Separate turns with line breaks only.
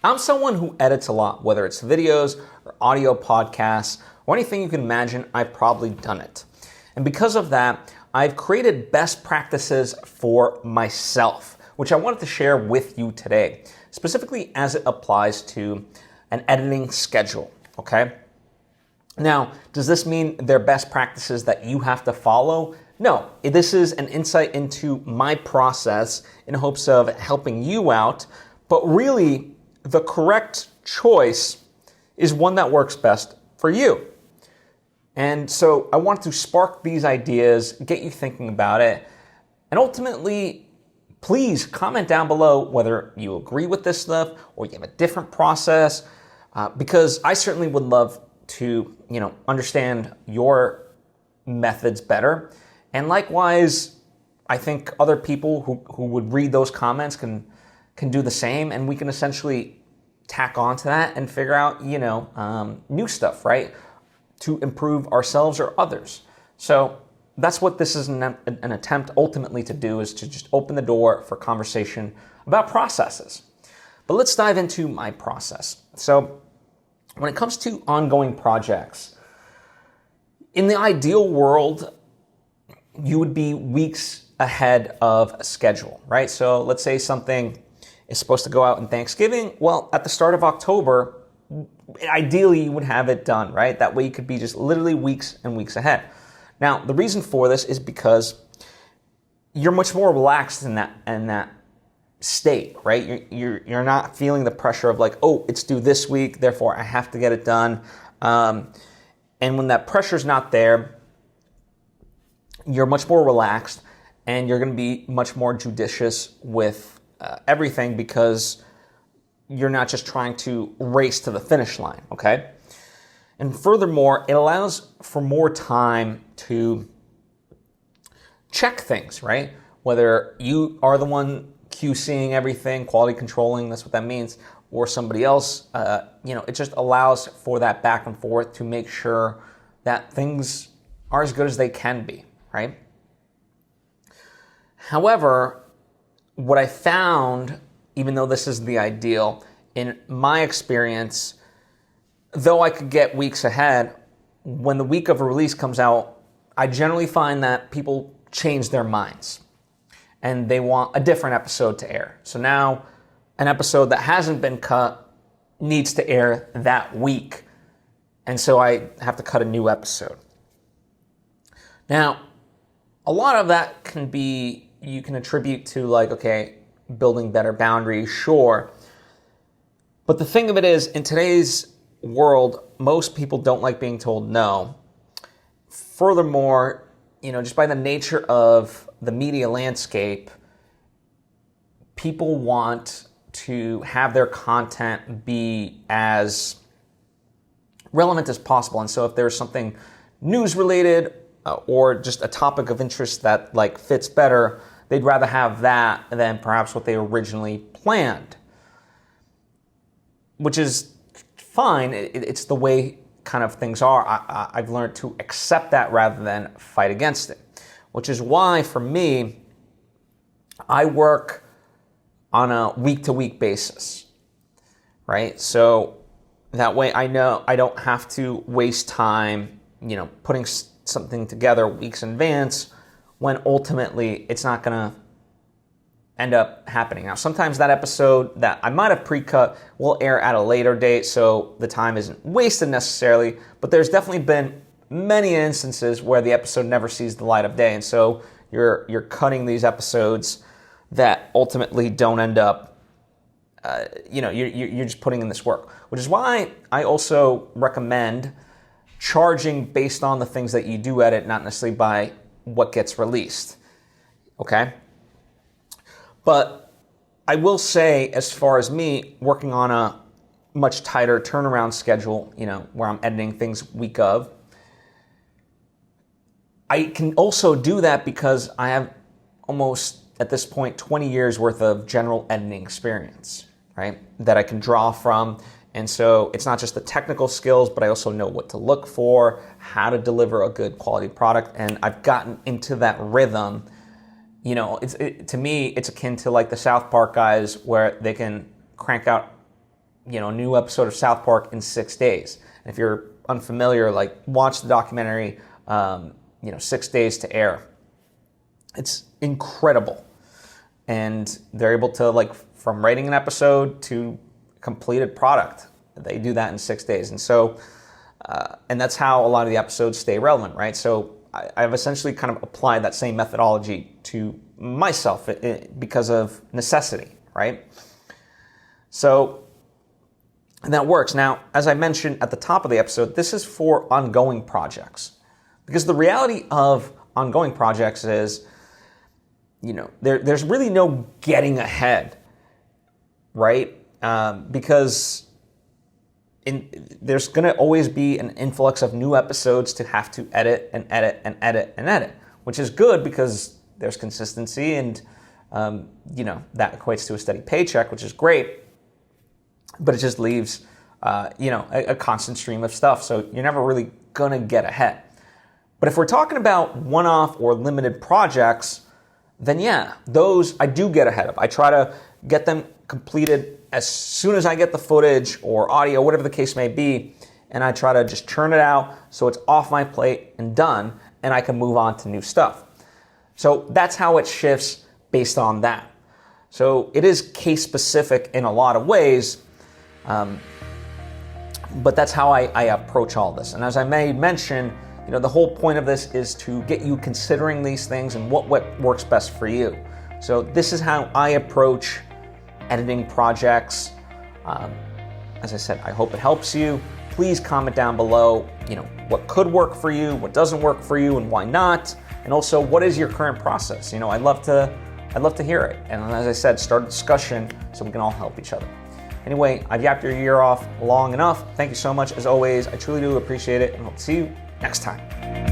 I'm someone who edits a lot, whether it's videos or audio podcasts or anything you can imagine, I've probably done it. And because of that, I've created best practices for myself, which I wanted to share with you today, specifically as it applies to an editing schedule, okay? Now, does this mean they're best practices that you have to follow? No, this is an insight into my process in hopes of helping you out, but really, the correct choice is one that works best for you. And so I want to spark these ideas, get you thinking about it, and ultimately, please comment down below whether you agree with this stuff or you have a different process, because I certainly would love to, understand your methods better. And likewise, I think other people who would read those comments can do the same, and we can essentially tack onto that and figure out, new stuff, right? To improve ourselves or others. So that's what this is an attempt ultimately to do, is to just open the door for conversation about processes. But let's dive into my process. So when it comes to ongoing projects, in the ideal world, you would be weeks ahead of a schedule, right? So let's say something is supposed to go out in Thanksgiving. Well, at the start of October, ideally you would have it done, right? That way you could be just literally weeks and weeks ahead. Now, the reason for this is because you're much more relaxed in that state, right? You're not feeling the pressure of like, oh, it's due this week, therefore I have to get it done. And when that pressure's not there, you're much more relaxed and you're going to be much more judicious with everything, because you're not just trying to race to the finish line, okay? And furthermore, it allows for more time to check things, right? Whether you are the one QCing everything, quality controlling, that's what that means, or somebody else, it just allows for that back and forth to make sure that things are as good as they can be, right? However, what I found, even though this is the ideal, in my experience, though I could get weeks ahead, when the week of a release comes out, I generally find that people change their minds and they want a different episode to air. So now an episode that hasn't been cut needs to air that week. And so I have to cut a new episode. Now, a lot of that you can attribute to like, okay, building better boundaries, sure. But the thing of it is, in today's world, most people don't like being told no. Furthermore, just by the nature of the media landscape, people want to have their content be as relevant as possible. And so if there's something news related or just a topic of interest that like fits better, they'd rather have that than perhaps what they originally planned, which is fine. It's the way kind of things are. I've learned to accept that rather than fight against it, which is why for me, I work on a week-to-week basis, right? So that way I know I don't have to waste time, putting something together weeks in advance when ultimately it's not going to end up happening. Now, sometimes that episode that I might have pre-cut will air at a later date, so the time isn't wasted necessarily, but there's definitely been many instances where the episode never sees the light of day, and so you're cutting these episodes that ultimately don't end up, you're just putting in this work, which is why I also recommend charging based on the things that you do edit, not necessarily by what gets released, okay? But I will say, as far as me working on a much tighter turnaround schedule, where I'm editing things week of, I can also do that because I have almost, at this point, 20 years worth of general editing experience, right? That I can draw from. And so it's not just the technical skills, but I also know what to look for, how to deliver a good quality product. And I've gotten into that rhythm. To me, it's akin to like the South Park guys where they can crank out new episode of South Park in 6 days. And if you're unfamiliar, like watch the documentary, 6 days to air. It's incredible. And they're able to, like, from writing an episode to completed product, they do that in 6 days. And so, and that's how a lot of the episodes stay relevant, right? So I've essentially kind of applied that same methodology to myself because of necessity, right? So, and that works. Now, as I mentioned at the top of the episode, this is for ongoing projects. Because the reality of ongoing projects is, there's really no getting ahead, right? Because there's going to always be an influx of new episodes to have to edit and edit and edit and edit, which is good because there's consistency and, that equates to a steady paycheck, which is great. But it just leaves, a constant stream of stuff. So you're never really going to get ahead. But if we're talking about one-off or limited projects, then yeah, those I do get ahead of. I try to get them completed as soon as I get the footage or audio, whatever the case may be, and I try to just churn it out so it's off my plate and done, and I can move on to new stuff. So that's how it shifts based on that. So it is case specific in a lot of ways, but that's how I approach all this. And as I may mention, the whole point of this is to get you considering these things and what works best for you. So this is how I approach editing projects. As I said, I hope it helps you. Please comment down below, what could work for you, what doesn't work for you, and why not. And also, what is your current process? I'd love to hear it. And as I said, start a discussion so we can all help each other. Anyway, I've yapped your year off long enough. Thank you so much. As always, I truly do appreciate it, and hope to see you next time.